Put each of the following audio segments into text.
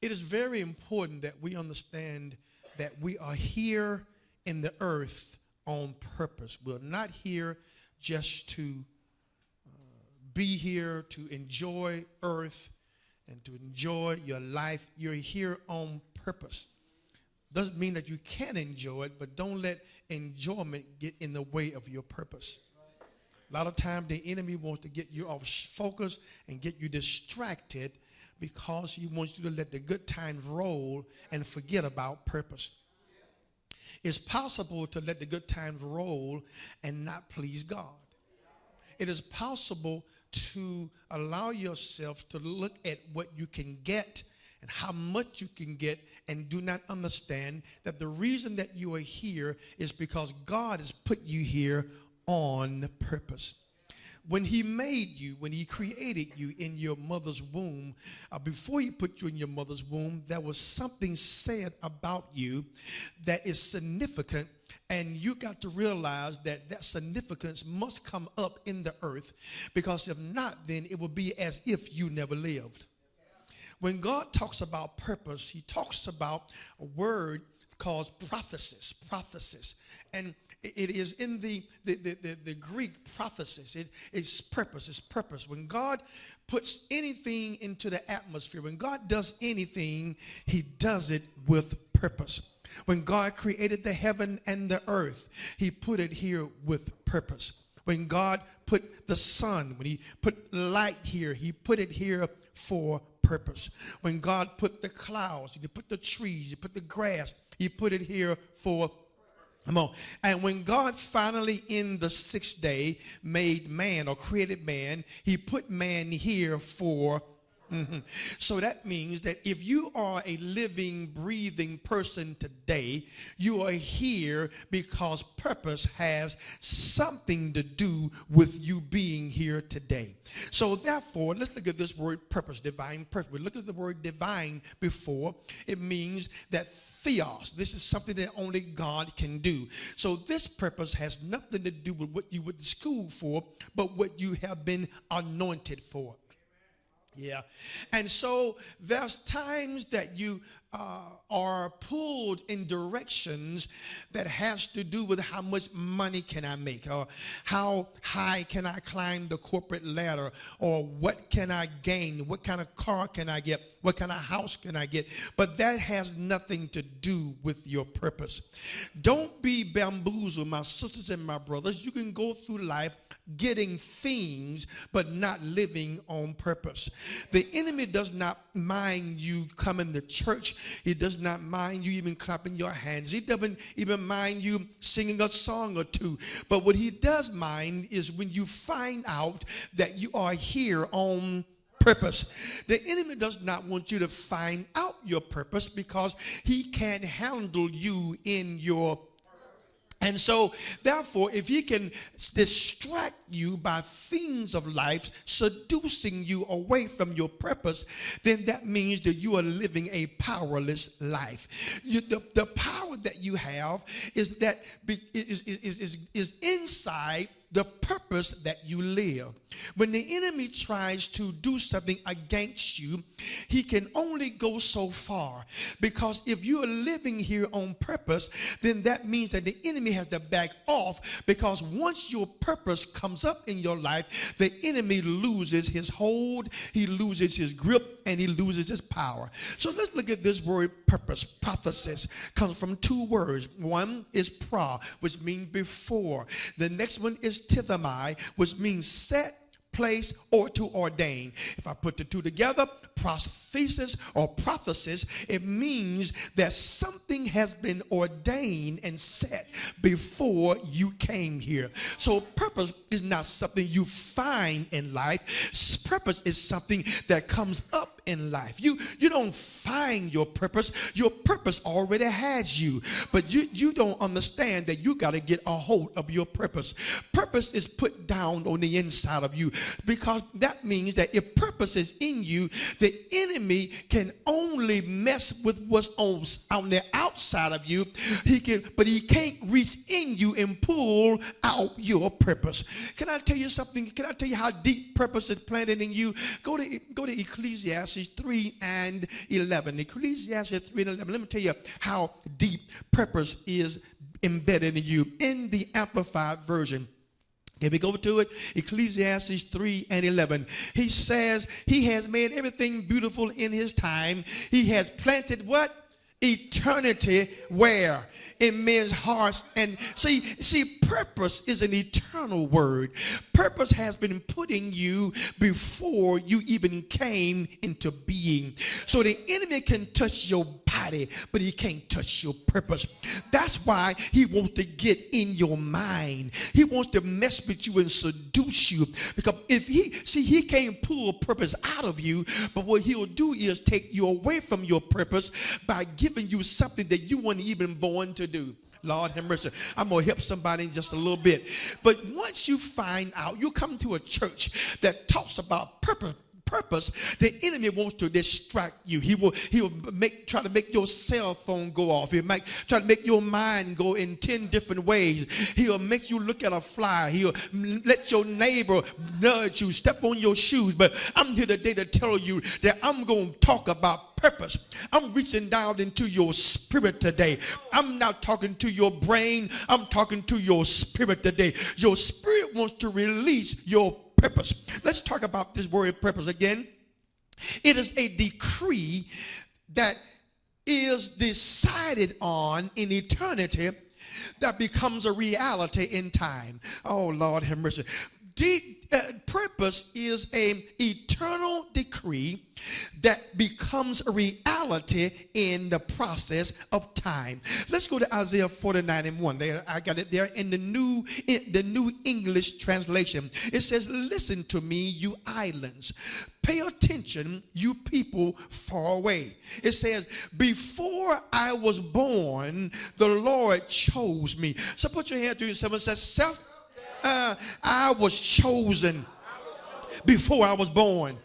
It is very important that we understand that we are here in the earth on purpose. We're not here just to be here to enjoy earth and to enjoy your life. You're here on purpose. Doesn't mean that you can't enjoy it, but don't let enjoyment get in the way of your purpose. A lot of times the enemy wants to get you off focus and get you distracted because he wants you to let the good times roll and forget about purpose. It's possible to let the good times roll and not please God. It is possible to allow yourself to look at what you can get and how much you can get and do not understand that the reason that you are here is because God has put you here on purpose. When he made you, when he created you in your mother's womb, before he put you in your mother's womb, there was something said about you that is significant, and you got to realize that that significance must come up in the earth, because if not, then it will be as if you never lived. When God talks about purpose, he talks about a word called prophesis. And it is in the Greek prophesis. It's purpose. When God puts anything into the atmosphere, when God does anything, he does it with purpose. When God created the heaven and the earth, he put it here with purpose. When God put the sun, when he put light here, he put it here for purpose. When God put the clouds, he put the trees, he put the grass, he put it here for come on. And when God finally in the sixth day made man or created man, he put man here for So that means that if you are a living, breathing person today, you are here because purpose has something to do with you being here today. So therefore, let's look at this word purpose, divine purpose. We looked at the word divine before. It means that theos. This is something that only God can do. So this purpose has nothing to do with what you went to school for, but what you have been anointed for. Yeah. And so there's times that you are pulled in directions that has to do with how much money can I make, or how high can I climb the corporate ladder, or what can I gain, what kind of car can I get, what kind of house can I get. But that has nothing to do with your purpose. Don't be bamboozled, my sisters and my brothers. You can go through life getting things but not living on purpose. The enemy does not mind you coming to church. He does not mind you even clapping your hands. He doesn't even mind you singing a song or two. But what he does mind is when you find out that you are here on purpose. The enemy does not want you to find out your purpose because he can't handle you in your purpose. And so, therefore, if he can distract you by things of life, seducing you away from your purpose, then that means that you are living a powerless life. The power that you have is that is inside the purpose that you live. When the enemy tries to do something against you, he can only go so far, because if you are living here on purpose, then that means that the enemy has to back off, because once your purpose comes up in your life, the enemy loses his hold, he loses his grip, and he loses his power. So let's look at this word purpose. Prophecies comes from two words. One is which means before. The next one is tithemi, which means set, place, or to ordain. If I put the two together, prophesis or prophecies, it means that something has been ordained and set before you came here. So purpose is not something you find in life. Purpose is something that comes up in life. You don't find your purpose. Your purpose already has you. But you don't understand that you got to get a hold of your purpose. Purpose is put down on the inside of you, because that means that if purpose is in you, the enemy can only mess with what's on the outside of you. But he can't reach in you and pull out your purpose. Can I tell you something? Can I tell you how deep purpose is planted in you? Go to Ecclesiastes Ecclesiastes 3 and 11. Ecclesiastes 3 and 11. Let me tell you how deep purpose is embedded in you. In the Amplified Version, if we go to it, Ecclesiastes 3 and 11, he says he has made everything beautiful in his time. He has planted what? Eternity where? In men's hearts. And see, purpose is an eternal word. Purpose has been put in you before you even came into being. So the enemy can touch your body, but he can't touch your purpose. That's why he wants to get in your mind. He wants to mess with you and seduce you. Because if he can't pull purpose out of you, but what he'll do is take you away from your purpose by giving you something that you weren't even born to do. Lord have mercy. I'm going to help somebody in just a little bit. But once you find out, you come to a church that talks about purpose, the enemy wants to distract you. He will try to make your cell phone go off. He might try to make your mind go in 10 different ways. He'll make you look at a flyer. He'll let your neighbor nudge you, step on your shoes. But I'm here today to tell you that I'm going to talk about purpose. I'm reaching down into your spirit today. I'm not talking to your brain. I'm talking to your spirit today. Your spirit wants to release your purpose. Let's talk about this word purpose again. It is a decree that is decided on in eternity that becomes a reality in time. Oh, Lord have mercy. Purpose is an eternal decree that becomes a reality in the process of time. Let's go to Isaiah 49 and 1. I got it there in the New English translation. It says, "Listen to me, you islands. Pay attention, you people far away." It says, "Before I was born, the Lord chose me." So put your hand to yourself and say, I was chosen before I was born.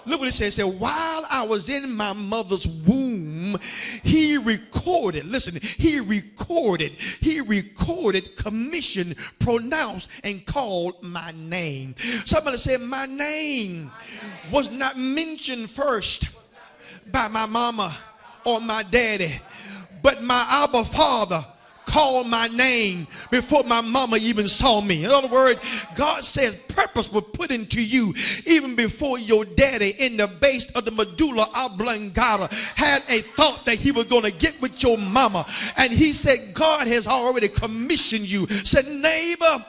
Look what it says. It said, while I was in my mother's womb, he recorded, commissioned, pronounced, and called my name. Somebody said, my name was not mentioned first by my mama or my daddy, but my Abba Father called my name before my mama even saw me. In other words, God says purpose was put into you even before your daddy in the base of the medulla oblongata had a thought that he was going to get with your mama. And he said, God has already commissioned you. Said, neighbor,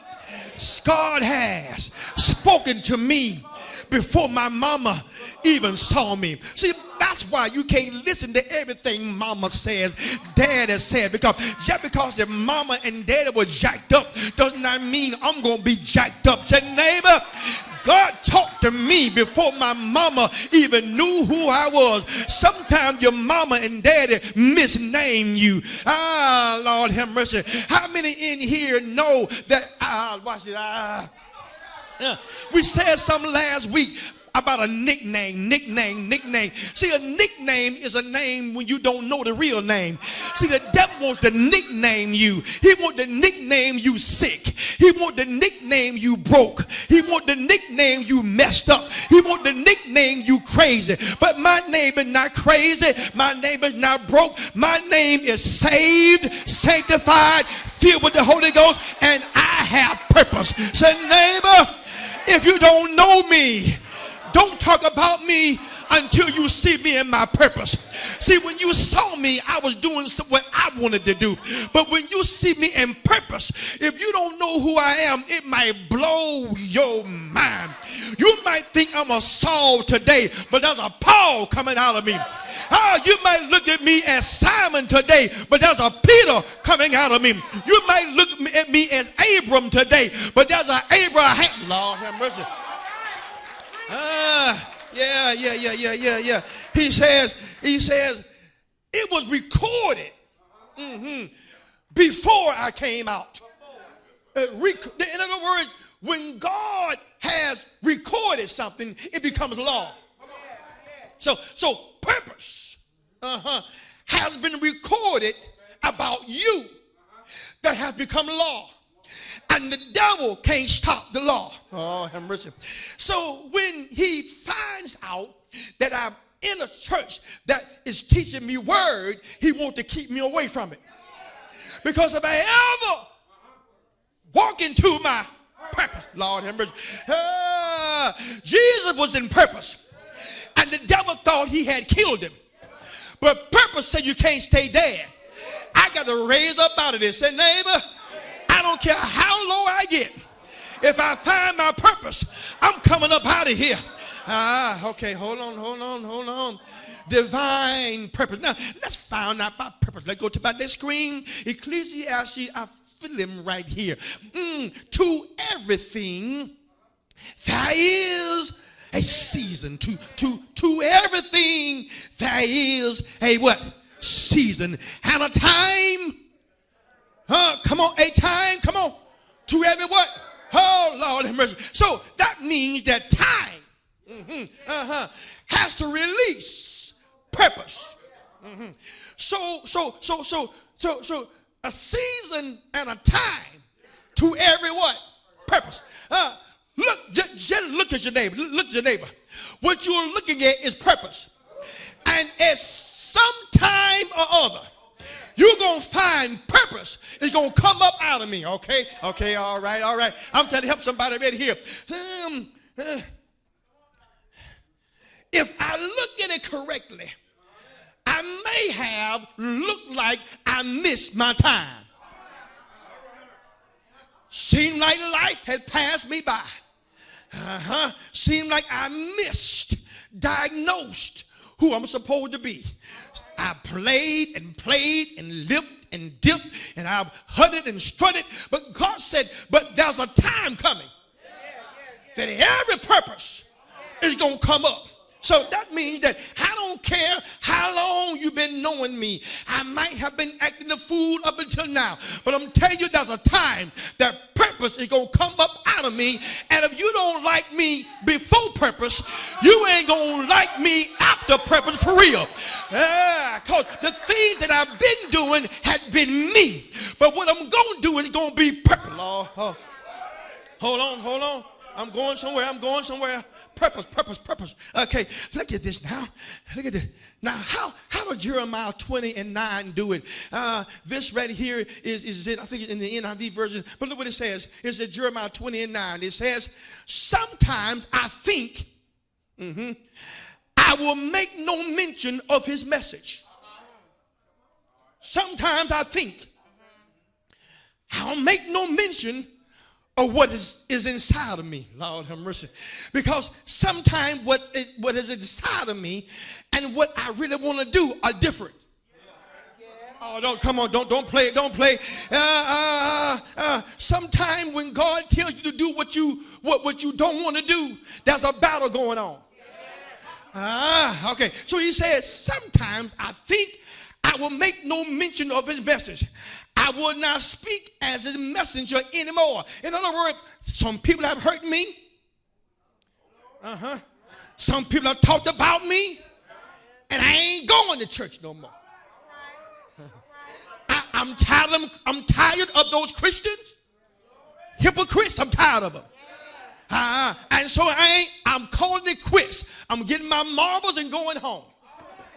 God has spoken to me before my mama even saw me. See, that's why you can't listen to everything mama says, daddy said, because just because if mama and daddy were jacked up does not mean I'm going to be jacked up. Say, neighbor, God talked to me before my mama even knew who I was. Sometimes your mama and daddy misname you. Ah, Lord have mercy. How many in here know that, watch it, we said something last week about a nickname. See, a nickname is a name when you don't know the real name. See, the devil wants to nickname you. He wants to nickname you sick. He wants to nickname you broke. He wants to nickname you messed up. He wants to nickname you crazy. But my name is not crazy. My name is not broke. My name is saved, sanctified, filled with the Holy Ghost, and I have purpose. Say, neighbor, if you don't know me, don't talk about me until you see me in my purpose. See, when you saw me, I was doing what I wanted to do. But when you see me in purpose, if you don't know who I am, it might blow your mind. You might think I'm a Saul today, but there's a Paul coming out of me. You might look at me as Simon today, but there's a Peter coming out of me. You might look at me as Abram today, but there's an Abraham. Lord have mercy. Yeah. He says, it was recorded before I came out. In other words, when God has recorded something, it becomes law. So purpose has been recorded about you that has become law. And the devil can't stop the law. Oh, have mercy. So when he finds out that I in a church that is teaching me word, he wants to keep me away from it. Because if I ever walk into my purpose, Lord have mercy. Jesus was in purpose, and the devil thought he had killed him. But purpose said you can't stay dead. I got to raise up out of this. Say, neighbor, I don't care how low I get. If I find my purpose, I'm coming up out of here. Okay, hold on. Divine purpose. Now, let's find out my purpose. Let's go to my next screen. Ecclesiastes, I feel him right here. To everything, there is a season. To everything, there is a what? Season. And a time. Come on, a time. Come on. To every what? Oh, Lord have mercy. So that means that time has to release purpose. So a season and a time to every what? Purpose. Just look at your neighbor. Look at your neighbor. What you're looking at is purpose. And at some time or other, you're going to find purpose. It's going to come up out of me, okay? Okay, all right. I'm trying to help somebody right here. If I look at it correctly, I may have looked like I missed my time. Seemed like life had passed me by. Seemed like I missed, diagnosed who I'm supposed to be. I played and lipped and dipped, and I've hunted and strutted. But God said, but there's a time coming that every purpose is going to come up. So that means that I don't care how long you've been knowing me. I might have been acting the fool up until now. But I'm telling you, there's a time that purpose is going to come up out of me. And if you don't like me before purpose, you ain't going to like me after purpose for real. Because the things that I've been doing had been me. But what I'm going to do is going to be purpose. Lord, hold on. I'm going somewhere. Purpose. Okay, look at this now. Look at this. Now, how does Jeremiah 20:9 do it? This right here is it. I think it's in the NIV version. But look what it says. It's in Jeremiah 20:9. It says, sometimes I think I will make no mention of his message. Sometimes I think I'll make no mention of what is inside of me. Lord have mercy. Because sometimes what is inside of me and what I really want to do are different. Oh, don't play. Sometimes when God tells you to do what you don't want to do, there's a battle going on. Okay. So he says, sometimes I think I will make no mention of his message. I will not speak as a messenger anymore. In other words, some people have hurt me. Some people have talked about me. And I ain't going to church no more. I'm tired of those Christians. Hypocrites, I'm tired of them. And so I'm calling it quits. I'm getting my marbles and going home.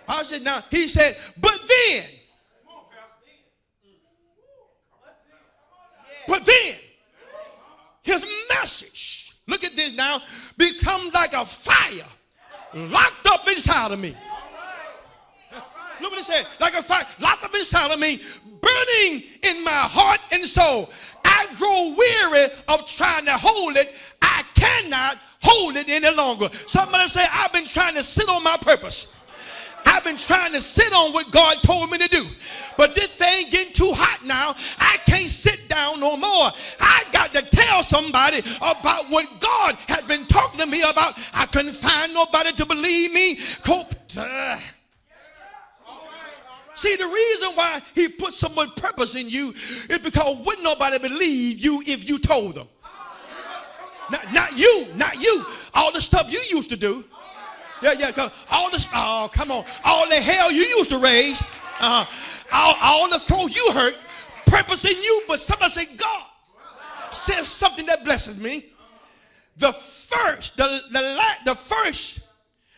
I said, now, he said, but then, his message, look at this now, becomes like a fire locked up inside of me. Look what he said, like a fire locked up inside of me, burning in my heart and soul. I grow weary of trying to hold it. I cannot hold it any longer. Somebody say, I've been trying to sit on my purpose. I've been trying to sit on what God told me to do. But this thing getting too hot now. I can't sit down no more. I got to tell somebody about what God has been talking to me about. I couldn't find nobody to believe me. See, the reason why he put so much purpose in you is because wouldn't nobody believe you if you told them. Not you. All the stuff you used to do. Yeah, all this, oh, come on. All the hell you used to raise, all the throat you hurt, purpose in you, but somebody say, God says something that blesses me. The first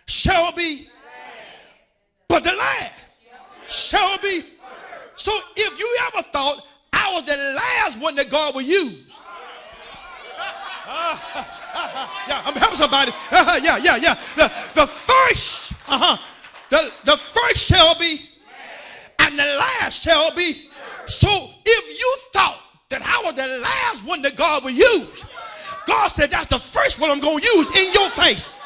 shall be thought I was the last one that God would use. Yeah, I'm helping somebody. Yeah. The first, the first shall be, and the last shall be. So if you thought that I was the last one that God would use, God said that's the first one I'm going to use in your face.